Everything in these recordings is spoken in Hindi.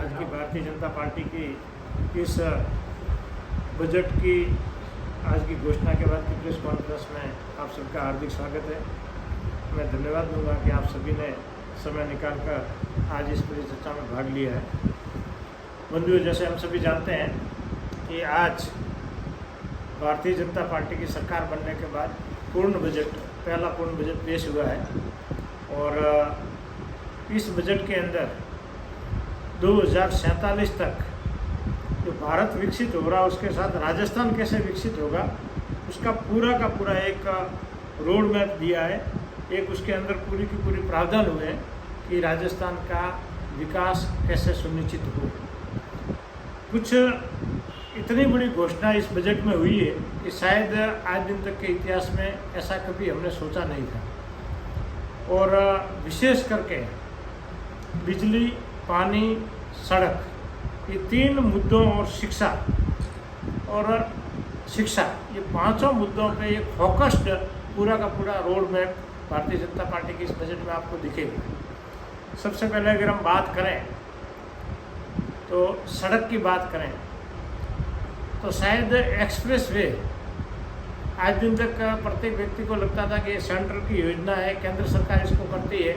आज की भारतीय जनता पार्टी की इस बजट की आज की घोषणा के बाद की प्रेस कॉन्फ्रेंस में आप सबका हार्दिक स्वागत है। मैं धन्यवाद दूंगा कि आप सभी ने समय निकालकर आज इस पूरी चर्चा में भाग लिया है। बंधुओं, जैसे हम सभी जानते हैं कि आज भारतीय जनता पार्टी की सरकार बनने के बाद पहला पूर्ण बजट पेश हुआ है और इस बजट के अंदर 2047 तक जो भारत विकसित हो रहा, उसके साथ राजस्थान कैसे विकसित होगा, उसका पूरा का पूरा एक रोड मैप दिया है। एक उसके अंदर पूरी की पूरी प्रावधान हुए हैं कि राजस्थान का विकास कैसे सुनिश्चित हो। कुछ इतनी बड़ी घोषणा इस बजट में हुई है कि शायद आज दिन तक के इतिहास में ऐसा कभी हमने सोचा नहीं था। और विशेष करके बिजली, पानी, सड़क, ये तीन मुद्दों और शिक्षा, ये पांचों मुद्दों पे एक फोकस्ड पूरा का पूरा road map Bharatiya Janata party की इस बजट में आपको दिखेगा। सबसे पहले अगर हम बात करें तो सड़क की बात करें तो शायद एक्सप्रेस वे आज दिन तक प्रत्येक व्यक्ति को लगता था कि ये सेंट्रल की योजना है, केंद्र सरकार इसको करती है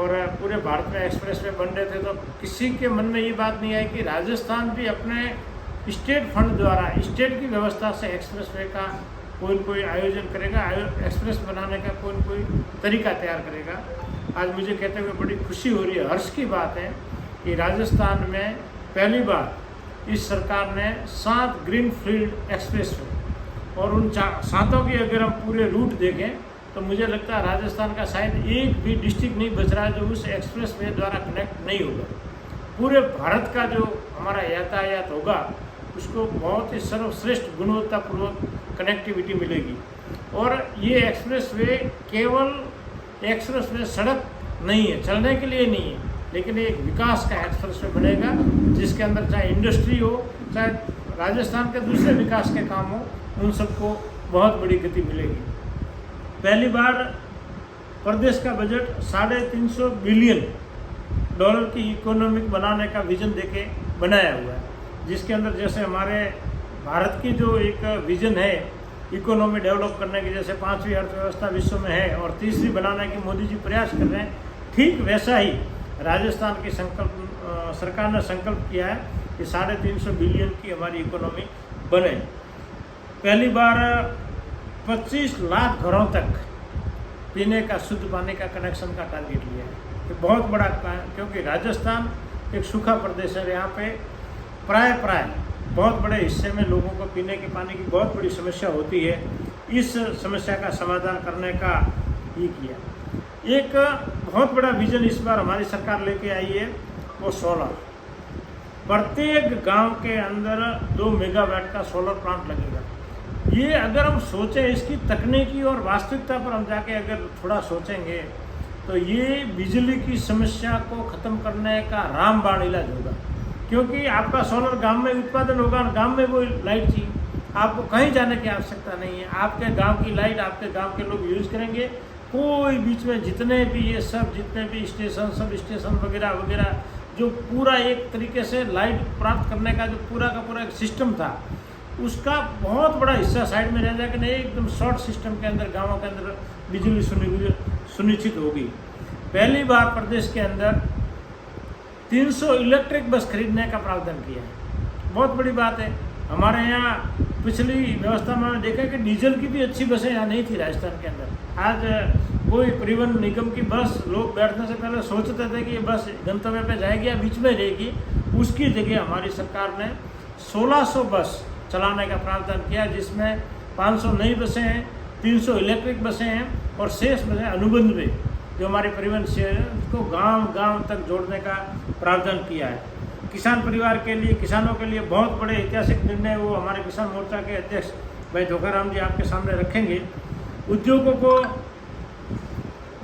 और पूरे भारत में एक्सप्रेस वे बन रहे थे, तो किसी के मन में ये बात नहीं आई कि राजस्थान भी अपने स्टेट फंड द्वारा स्टेट की व्यवस्था से एक्सप्रेस वे का कोई आयोजन करेगा, एक्सप्रेस बनाने का कोई तरीका तैयार करेगा। आज मुझे कहते हुए बड़ी खुशी हो रही है, हर्ष की बात है कि राजस्थान में पहली बार इस सरकार ने 7 ग्रीन फील्ड एक्सप्रेस वे और उन 7 की अगर हम पूरे रूट देखें तो मुझे लगता है राजस्थान का शायद एक भी डिस्ट्रिक्ट नहीं बच रहा जो उस एक्सप्रेस वे द्वारा कनेक्ट नहीं होगा। पूरे भारत का जो हमारा यातायात होगा उसको बहुत ही सर्वश्रेष्ठ गुणवत्तापूर्वक कनेक्टिविटी मिलेगी। और ये एक्सप्रेस वे केवल एक्सप्रेस वे सड़क नहीं है, चलने के लिए नहीं है, लेकिन एक विकास का एक्सप्रेस वे बनेगा जिसके अंदर चाहे इंडस्ट्री हो, चाहे राजस्थान के दूसरे विकास के काम हो, उन सबको बहुत बड़ी गति मिलेगी। पहली बार प्रदेश का बजट $350 बिलियन की इकोनॉमिक बनाने का विजन देके बनाया हुआ है, जिसके अंदर जैसे हमारे भारत की जो एक विजन है इकोनॉमी डेवलप करने की, जैसे 5वीं अर्थव्यवस्था विश्व में है और 3री बनाने की मोदी जी प्रयास कर रहे हैं, ठीक वैसा ही राजस्थान की सरकार ने संकल्प किया है कि 350 बिलियन की हमारी इकोनॉमी बने। पहली बार 25 लाख घरों तक पीने का शुद्ध पानी का कनेक्शन का टारगेट लिया है। ये बहुत बड़ा क्योंकि राजस्थान एक सूखा प्रदेश है, यहाँ पे प्राय बहुत बड़े हिस्से में लोगों को पीने के पानी की बहुत बड़ी समस्या होती है। इस समस्या का समाधान करने का ये किया। एक बहुत बड़ा विजन इस बार हमारी सरकार लेके आई है, वो सोलर। प्रत्येक गांव के अंदर 2 मेगावाट का सोलर प्लांट लगेगा। ये अगर हम सोचें इसकी तकनीकी और वास्तविकता पर हम जाके अगर थोड़ा सोचेंगे तो ये बिजली की समस्या को ख़त्म करने का रामबाण इलाज होगा। क्योंकि आपका सोलर गांव में उत्पादन होगा और गांव में वो लाइट चाहिए, आपको कहीं जाने की आवश्यकता नहीं है। आपके गांव की लाइट आपके गांव के लोग यूज़ करेंगे। कोई बीच में जितने भी स्टेशन, सब स्टेशन वगैरह जो पूरा एक तरीके से लाइट प्राप्त करने का जो पूरा का पूरा एक सिस्टम था, उसका बहुत बड़ा हिस्सा साइड में रह जाएगा। नहीं, एकदम शॉर्ट सिस्टम के अंदर गांवों के अंदर बिजली सुनिश्चित होगी। पहली बार प्रदेश के अंदर 300 इलेक्ट्रिक बस खरीदने का प्रावधान किया है। बहुत बड़ी बात है। हमारे यहाँ पिछली व्यवस्था में देखा कि डीजल की भी अच्छी बसें यहाँ नहीं थी राजस्थान के अंदर। आज कोई परिवहन निगम की बस लोग बैठने से पहले सोचते थे कि ये बस गंतव्य पे जाएगी या बीच में रहेगी, उसकी जगह हमारी सरकार ने 1600 बस चलाने का प्रावधान किया, जिसमें 500 नई बसें हैं, 300 इलेक्ट्रिक बसें हैं और शेष बसें अनुबंध में जो हमारे परिवहन से उसको गांव तक जोड़ने का प्रावधान किया है। किसान परिवार के लिए, किसानों के लिए बहुत बड़े ऐतिहासिक निर्णय वो हमारे किसान मोर्चा के अध्यक्ष भाई धोखाराम जी आपके सामने रखेंगे। उद्योगों को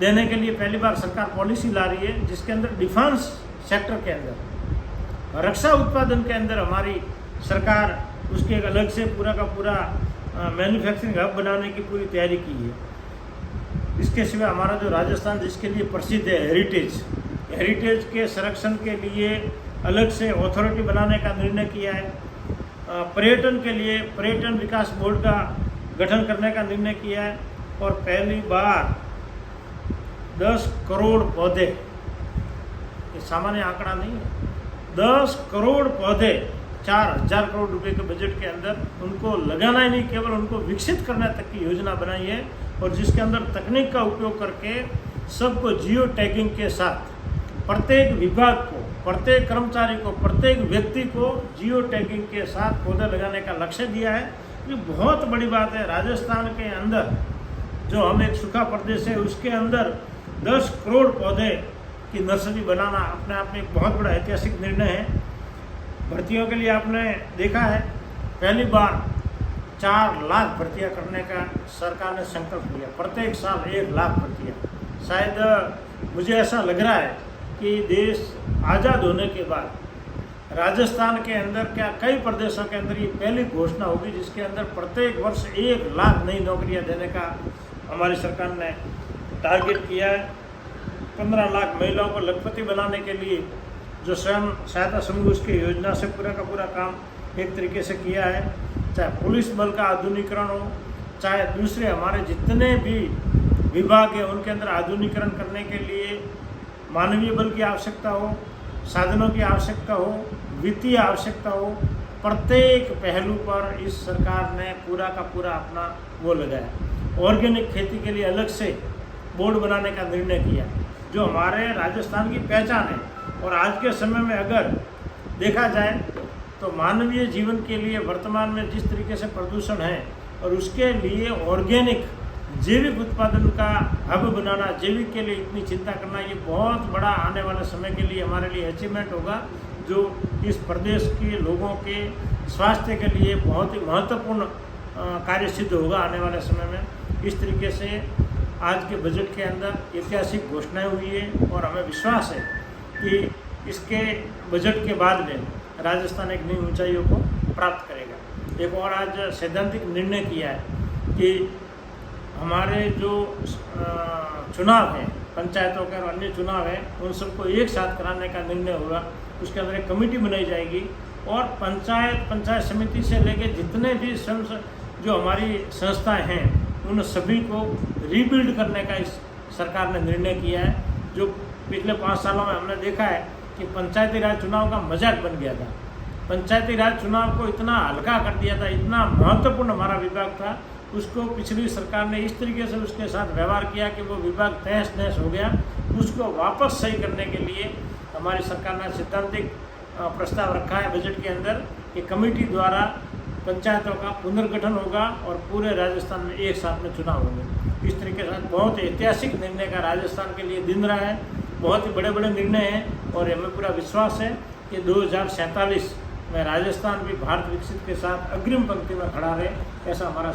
देने के लिए पहली बार सरकार पॉलिसी ला रही है, जिसके अंदर डिफेंस सेक्टर के अंदर, रक्षा उत्पादन के अंदर हमारी सरकार उसके एक अलग से पूरा का पूरा मैन्युफैक्चरिंग हब बनाने की पूरी तैयारी की है। इसके सिवा हमारा जो राजस्थान जिसके लिए प्रसिद्ध है हेरिटेज के संरक्षण के लिए अलग से अथॉरिटी बनाने का निर्णय किया है। पर्यटन के लिए पर्यटन विकास बोर्ड का गठन करने का निर्णय किया है। और पहली बार 10 करोड़ पौधे, ये सामान्य आंकड़ा नहीं है, 10 करोड़ पौधे 4000 करोड़ रुपए के बजट के अंदर उनको लगाना ही नहीं, केवल उनको विकसित करने तक की योजना बनाई है। और जिसके अंदर तकनीक का उपयोग करके सबको जियो टैगिंग के साथ प्रत्येक विभाग को, प्रत्येक कर्मचारी को, प्रत्येक व्यक्ति को जियो टैगिंग के साथ पौधे लगाने का लक्ष्य दिया है। ये बहुत बड़ी बात है। राजस्थान के अंदर जो हम एक सूखा प्रदेश है उसके अंदर 10 करोड़ पौधे की नर्सरी बनाना अपने आप में एक बहुत बड़ा ऐतिहासिक निर्णय है। भर्तियों के लिए आपने देखा है पहली बार 4 लाख भर्तियाँ करने का सरकार ने संकल्प लिया, प्रत्येक साल 1 लाख भर्तियाँ। शायद मुझे ऐसा लग रहा है कि देश आज़ाद होने के बाद राजस्थान के अंदर क्या कई प्रदेशों के अंदर ये पहली घोषणा होगी जिसके अंदर प्रत्येक वर्ष 1 लाख नई नौकरियां देने का हमारी सरकार ने टारगेट किया है। 15 लाख महिलाओं को लखपति बनाने के लिए जो स्वयं सहायता समूह उसकी योजना से पूरा का पूरा काम एक तरीके से किया है। चाहे पुलिस बल का आधुनिकीकरण हो, चाहे दूसरे हमारे जितने भी विभाग है उनके अंदर आधुनिकीकरण करने के लिए मानवीय बल की आवश्यकता हो, साधनों की आवश्यकता हो, वित्तीय आवश्यकता हो, प्रत्येक पहलू पर इस सरकार ने पूरा का पूरा अपना वो लगाया। ऑर्गेनिक खेती के लिए अलग से बोर्ड बनाने का निर्णय किया जो हमारे राजस्थान की पहचान है। और आज के समय में अगर देखा जाए तो मानवीय जीवन के लिए वर्तमान में जिस तरीके से प्रदूषण है और उसके लिए ऑर्गेनिक जैविक उत्पादन का हब बनाना, जैविक के लिए इतनी चिंता करना, ये बहुत बड़ा आने वाले समय के लिए हमारे लिए अचीवमेंट होगा जो इस प्रदेश के लोगों के स्वास्थ्य के लिए बहुत ही महत्वपूर्ण कार्य सिद्ध होगा आने वाले समय में। इस तरीके से आज के बजट के अंदर ऐतिहासिक घोषणाएं हुई है और हमें विश्वास है कि इसके बजट के बाद में राजस्थान एक नई ऊंचाइयों को प्राप्त करेगा। एक और आज सैद्धांतिक निर्णय किया है कि हमारे जो चुनाव हैं, पंचायतों के और अन्य चुनाव हैं, उन सबको एक साथ कराने का निर्णय होगा। उसके अंदर एक कमेटी बनाई जाएगी और पंचायत समिति से लेकर जितने भी स्वयं जो हमारी संस्थाएं हैं उन सभी को रीबिल्ड करने का इस सरकार ने निर्णय किया है। जो पिछले 5 सालों में हमने देखा है कि पंचायती राज चुनाव का मजाक बन गया था। पंचायती राज चुनाव को इतना हल्का कर दिया था, इतना महत्वपूर्ण हमारा विभाग था, उसको पिछली सरकार ने इस तरीके से उसके साथ व्यवहार किया कि वो विभाग तहस नहस हो गया। उसको वापस सही करने के लिए हमारी सरकार ने सैद्धांतिक प्रस्ताव रखा है बजट के अंदर कि कमेटी द्वारा पंचायतों का पुनर्गठन होगा और पूरे राजस्थान में एक साथ में चुनाव होंगे। इस तरीके से बहुत ऐतिहासिक निर्णय का राजस्थान के लिए दिन रहा है। बहुत ही बड़े बड़े निर्णय हैं और हमें पूरा विश्वास है कि 2047 में राजस्थान भी भारत विकसित के साथ अग्रिम पंक्ति में खड़ा रहे, ऐसा हमारा